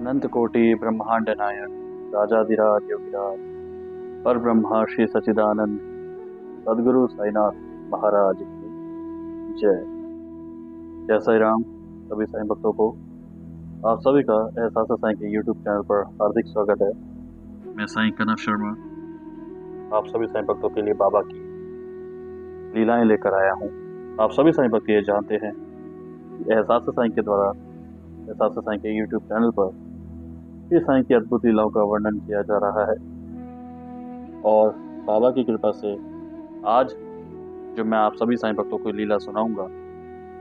अनंत कोटि ब्रह्मांड नायक राजाधिराज योगिराज पर ब्रह्मा श्री सच्चिदानंद सदगुरु साईनाथ महाराज की जय। जय साई राम। सभी साईं भक्तों को आप सभी का एहसास साईं के YouTube चैनल पर हार्दिक स्वागत है। मैं साईं कनक शर्मा आप सभी साईं भक्तों के लिए बाबा की लीलाएं लेकर आया हूँ। आप सभी साईं भक्त ये जानते हैं कि एहसास साईं के द्वारा एहसास साईं के YouTube चैनल पर श्री साईं की अद्भुत लीलाओं का वर्णन किया जा रहा है और बाबा की कृपा से आज जो मैं आप सभी साईं भक्तों को लीला सुनाऊंगा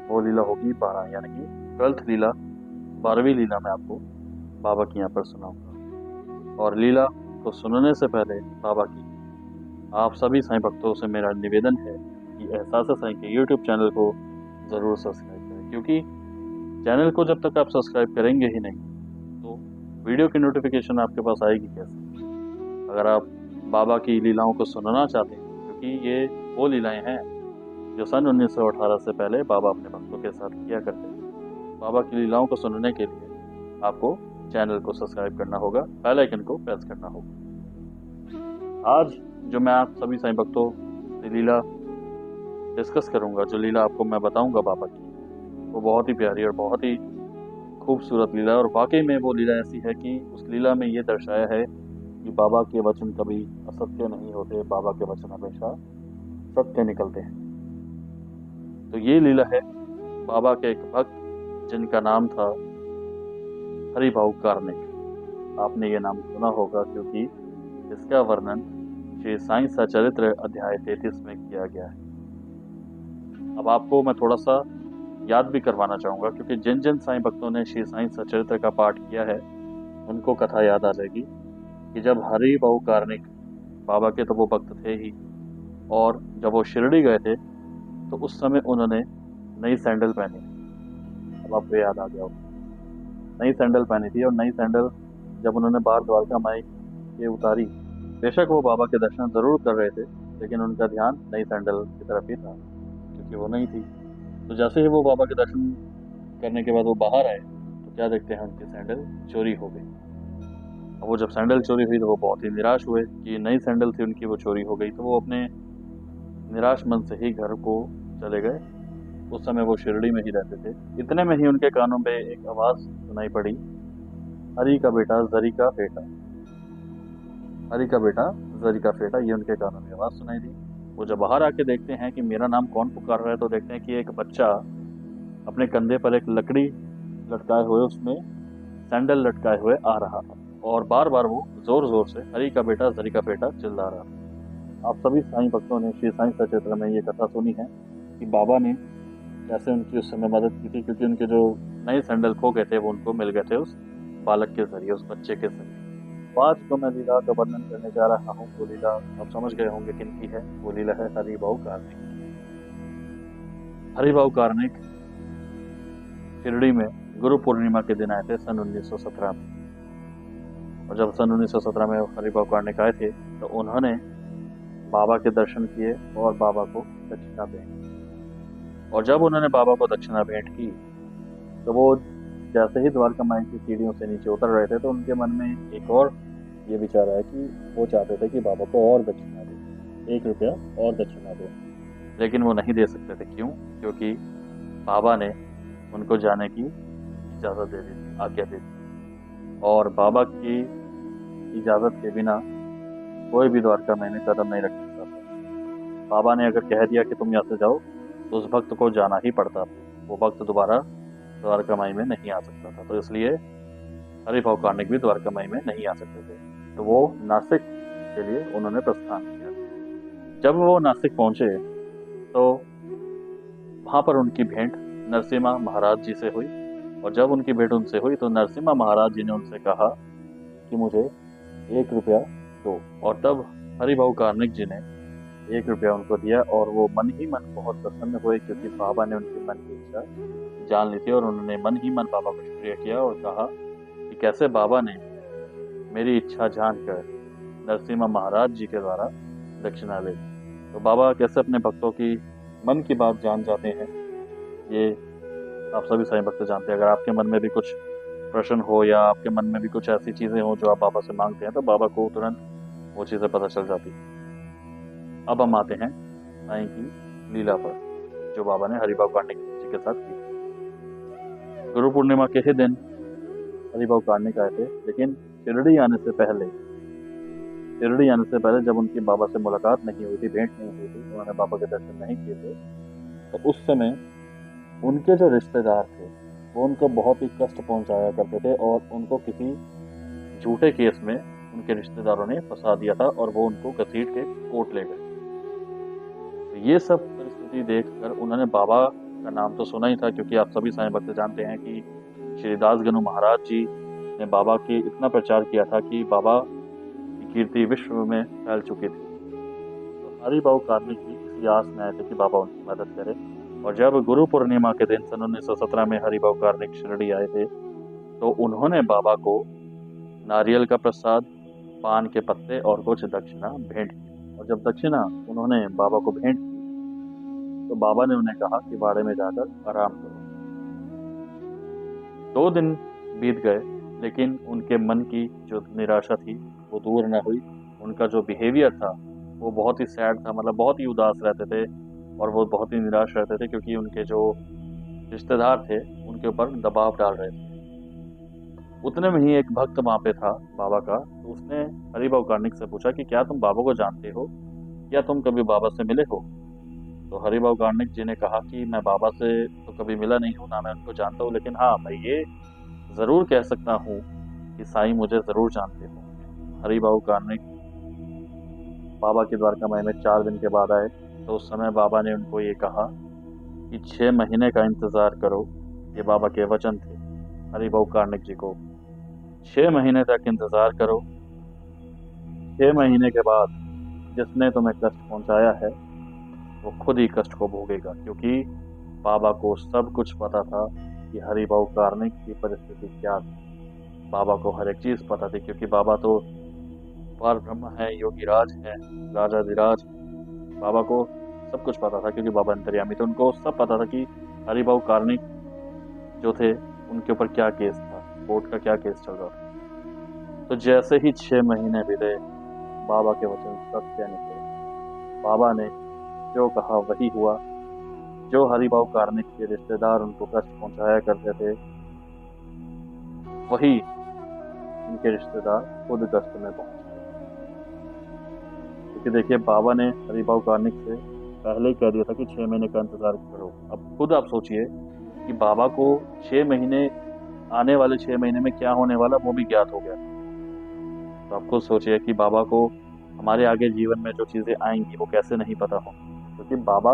वो लीला होगी 12 यानी कि 12th लीला, 12वीं लीला मैं आपको बाबा की यहाँ पर सुनाऊंगा। और लीला को सुनने से पहले बाबा की आप सभी साईं भक्तों से मेरा निवेदन है कि एहसास साईं के YouTube चैनल को ज़रूर सब्सक्राइब करें, क्योंकि चैनल को जब तक आप सब्सक्राइब करेंगे ही नहीं तो वीडियो की नोटिफिकेशन आपके पास आएगी कैसे। अगर आप बाबा की लीलाओं को सुनना चाहते हैं, क्योंकि ये वो लीलाएं हैं जो सन 1918 से पहले बाबा अपने भक्तों के साथ किया करते थे। बाबा की लीलाओं को सुनने के लिए आपको चैनल को सब्सक्राइब करना होगा, बेल आइकन को प्रेस करना होगा। आज जो मैं आप सभी साईं भक्तों से लीला डिस्कस करूंगा, जो लीला आपको मैं बताऊंगा बाबा की, वो बहुत ही प्यारी और बहुत ही खूबसूरत लीला है। और वाकई में वो लीला ऐसी है कि उस लीला में ये दर्शाया है कि बाबा के वचन कभी असत्य नहीं होते, बाबा के वचन हमेशा सत्य निकलते हैं। तो ये लीला है बाबा के एक भक्त जिनका नाम था हरिभाऊ कार्निक। आपने ये नाम सुना होगा क्योंकि इसका वर्णन श्री साईं सचरित्र अध्याय 33 में किया गया है। अब आपको मैं थोड़ा सा याद भी करवाना चाहूँगा, क्योंकि जिन जिन साईं भक्तों ने श्री साईं सचरित्र का पाठ किया है उनको कथा याद आ जाएगी कि जब हरिभाऊ कार्निक बाबा के तो वो भक्त थे ही, और जब वो शिरडी गए थे तो उस समय उन्होंने नई सैंडल पहनी। अब आपको याद आ गया हो, नई सैंडल पहनी थी। और नई सैंडल जब उन्होंने बाहर द्वारका माई के उतारी, बेशक वो बाबा के दर्शन जरूर कर रहे थे, लेकिन उनका ध्यान नई सैंडल की तरफ ही था क्योंकि वो नई थी। तो जैसे ही वो बाबा के दर्शन करने के बाद वो बाहर आए तो क्या देखते हैं, उनकी सैंडल चोरी हो गई। अब वो जब सैंडल चोरी हुई तो वो बहुत ही निराश हुए कि नई सैंडल थी उनकी, वो चोरी हो गई। तो वो अपने निराश मन से ही घर को चले गए। उस समय वो शिरडी में ही रहते थे। इतने में ही उनके कानों में एक आवाज सुनाई पड़ी, हरी का बेटा जरी का फेटा, हरी का बेटा जरी का फेटा। ये उनके कानों में आवाज सुनाई दी। वो जब बाहर आके देखते हैं कि मेरा नाम कौन पुकार रहा है, तो देखते हैं कि एक बच्चा अपने कंधे पर एक लकड़ी लटकाए हुए, उसमें सैंडल लटकाए हुए आ रहा था और बार बार वो जोर जोर से हरी का बेटा जरी का फेटा चिल्ला रहा था। आप सभी साईं भक्तों ने श्री साईं सचरित्र में ये कथा सुनी है कि बाबा ने कैसे उनकी उस समय मदद की थी, क्योंकि उनके जो नए सैंडल खो गए थे वो उनको मिल गए थे उस बालक के जरिए, उस बच्चे के जरिए। तो आज जो मैं लीला का वर्णन करने जा रहा हूँ, वो लीला आप समझ गए होंगे किनकी है। वो लीला है हरिभाऊ कार्निक। हरिभाऊ कार्निक शिरडी में गुरु पूर्णिमा के दिन आए थे सन 1917 में। और जब सन 1917 में हरिभाऊ कार्निक आए थे तो उन्होंने बाबा के दर्शन किए और बाबा को दक्षिणा भेंट की। और जब उन्होंने बाबा को दक्षिणा भेंट की तो वो जैसे ही द्वारका माई की सीढ़ियों से नीचे उतर रहे थे तो उनके मन में एक और ये विचार आया कि वो चाहते थे कि बाबा को और दक्षिणा दें, 1 रुपया और दक्षिणा दें। लेकिन वो नहीं दे सकते थे। क्यों? क्योंकि बाबा ने उनको जाने की इजाज़त दे दी थी, आज्ञा दे दी। और बाबा की इजाज़त के बिना कोई भी द्वारका माई में कदम नहीं रख सकता था। बाबा ने अगर कह दिया कि तुम यहाँ से जाओ तो उस भक्त को जाना ही पड़ता था। वो भक्त दोबारा द्वारका माई में नहीं आ सकता था। तो इसलिए हरिभाऊ कार्निक भी द्वारका माई में नहीं आ सकते थे। तो वो नासिक के लिए उन्होंने प्रस्थान किया। जब वो नासिक पहुंचे तो वहां पर उनकी भेंट नरसिम्हा महाराज जी से हुई। और जब उनकी भेंट उनसे हुई तो नरसिम्हा महाराज जी ने उनसे कहा कि मुझे 1 रुपया दो। और तब हरिभाऊ कार्निक जी ने 1 रुपया उनको दिया और वो मन ही मन बहुत प्रसन्न हुए, क्योंकि बाबा ने उनकी मन की इच्छा जान ली थी। और उन्होंने मन ही मन बाबा को शुक्रिया किया और कहा कि कैसे बाबा ने मेरी इच्छा जानकर नरसिम्हा महाराज जी के द्वारा दक्षिणा ले ली। तो बाबा कैसे अपने भक्तों की मन की बात जान जाते हैं, ये आप सभी साईं भक्त जानते हैं। अगर आपके मन में भी कुछ प्रश्न हो या आपके मन में भी कुछ ऐसी चीजें हो जो आप बाबा से मांगते हैं, तो बाबा को तुरंत वो चीजें पता चल जाती हैं। अब हम आते हैं साईं की लीला पर, जो बाबा ने हरिभाव कार्णिक जी के साथ की। गुरु पूर्णिमा के ही दिन हरिभाव कार्णिक आए थे, लेकिन शिरडी आने से पहले जब उनकी बाबा से मुलाकात नहीं हुई थी, भेंट नहीं हुई थी, उन्होंने बाबा के दर्शन नहीं किए थे, तो उस समय उनके जो रिश्तेदार थे वो उनको बहुत ही कष्ट पहुंचाया करते थे और उनको किसी झूठे केस में उनके रिश्तेदारों ने फंसा दिया था और वो उनको घसीट के कोर्ट ले गए। तो ये सब परिस्थिति देखकर उन्होंने बाबा का नाम तो सुना ही था, क्योंकि आप सभी साईं भक्त जानते हैं कि श्री दास गनु महाराज जी ने बाबा की इतना प्रचार किया था कि बाबा की कीर्ति विश्व में फैल चुकी थी। तो हरिभाव कार्णिक जी इसी आस में आए थे कि बाबा उनकी मदद करें। और जब गुरु पूर्णिमा के दिन सन 1917 में हरिभाव कार्णिक शिरडी आए थे, तो उन्होंने बाबा को नारियल का प्रसाद, पान के पत्ते और कुछ दक्षिणा भेंट की। और जब दक्षिणा उन्होंने बाबा को भेंट की, तो बाबा ने उन्हें कहा कि बाड़े में जाकर आराम करो। 2 दिन बीत गए, लेकिन उनके मन की जो निराशा थी वो दूर न हुई। उनका जो बिहेवियर था वो बहुत ही सैड था, मतलब बहुत ही उदास रहते थे और वो बहुत ही निराश रहते थे, क्योंकि उनके जो रिश्तेदार थे उनके ऊपर दबाव डाल रहे थे। उतने में ही एक भक्त वहां पे था बाबा का, तो उसने हरिभाव कार्णिक से पूछा कि क्या तुम बाबा को जानते हो, या तुम कभी बाबा से मिले हो। तो हरिभाव कार्णिक जी ने कहा कि मैं बाबा से तो कभी मिला नहीं हूँ, ना मैं उनको जानता हूँ, लेकिन हाँ, मैं ये जरूर कह सकता हूँ कि साईं मुझे जरूर जानते हो। हरिभाव कार्णिक बाबा के द्वारका में 4 दिन के बाद आए, तो उस समय बाबा ने उनको ये कहा कि 6 महीने का इंतजार करो। ये बाबा के वचन थे हरिभाव कार्णिक जी को। 6 महीने तक इंतजार करो। 6 महीने के बाद जिसने तुम्हें कष्ट पहुंचाया है वो खुद ही कष्ट को भोगेगा, क्योंकि बाबा को सब कुछ पता था कि हरिभाव कार्णिक की परिस्थिति क्या थी। बाबा को हर एक चीज पता थी, क्योंकि बाबा तो पार ब्रह्म है, योगीराज है, राजाधिराज। बाबा को सब कुछ पता था, क्योंकि बाबा अंतर्यामी थे। उनको सब पता था कि हरिभाव कार्णिक जो थे उनके ऊपर क्या केस था, कोर्ट का क्या केस चल रहा था। तो जैसे ही 6 महीने बीते, बाबा के वचन सत्य निकले। बाबा ने जो कहा वही हुआ। जो हरिभाव कार्णिक के रिश्तेदार उनको कष्ट पहुंचाया करते थे, वही इनके रिश्तेदार खुद कष्ट में पहुंच गए। क्योंकि देखिए, बाबा ने हरिभाव कार्णिक से पहले ही कह दिया था कि 6 महीने का इंतजार करो। अब खुद आप सोचिए कि बाबा को 6 महीने, आने वाले 6 महीने में क्या होने वाला वो भी ज्ञात हो गया। तो आप खुद सोचिए कि बाबा को हमारे आगे जीवन में जो चीजें आएंगी वो कैसे नहीं पता हो, क्योंकि बाबा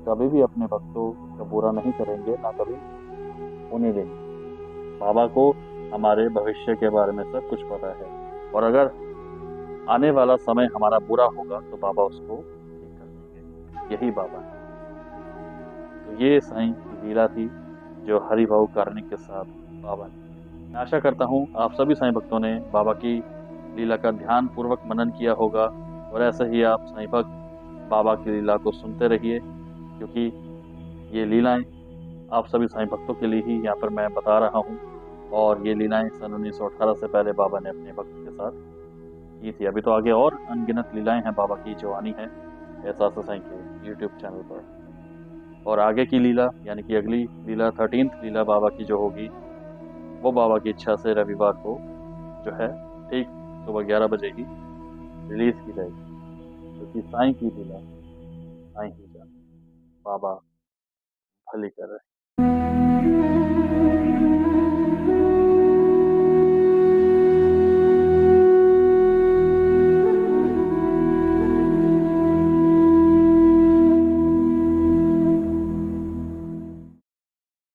कभी भी अपने भक्तों का बुरा नहीं करेंगे, ना कभी होने देंगे। बाबा को हमारे भविष्य के बारे में सब कुछ पता है, और अगर आने वाला समय हमारा बुरा होगा तो बाबा उसको ठीक कर देंगे। यही बाबा है। तो ये साईं की लीला थी जो हरिभाव कार्णिक के साथ बाबा ने। मैं आशा करता हूँ आप सभी साईं भक्तों ने बाबा की लीला का ध्यान पूर्वक मनन किया होगा, और ऐसे ही आप साईं भक्त बाबा की लीला को सुनते रहिए, क्योंकि ये लीलाएं आप सभी साईं भक्तों के लिए ही यहाँ पर मैं बता रहा हूँ। और ये लीलाएं सन 1918 से पहले बाबा ने अपने भक्त के साथ की थी। अभी तो आगे और अनगिनत लीलाएं हैं बाबा की जो आनी है एहसास साईं के यूट्यूब चैनल पर। और आगे की लीला, यानी कि अगली लीला 13th लीला बाबा की जो होगी, वो बाबा की इच्छा से रविवार को जो है ठीक सुबह 11 बजे ही रिलीज की जाएगी। क्योंकि साईं की लीला साईं ही जाने। बाबा भली कर रहे हैं।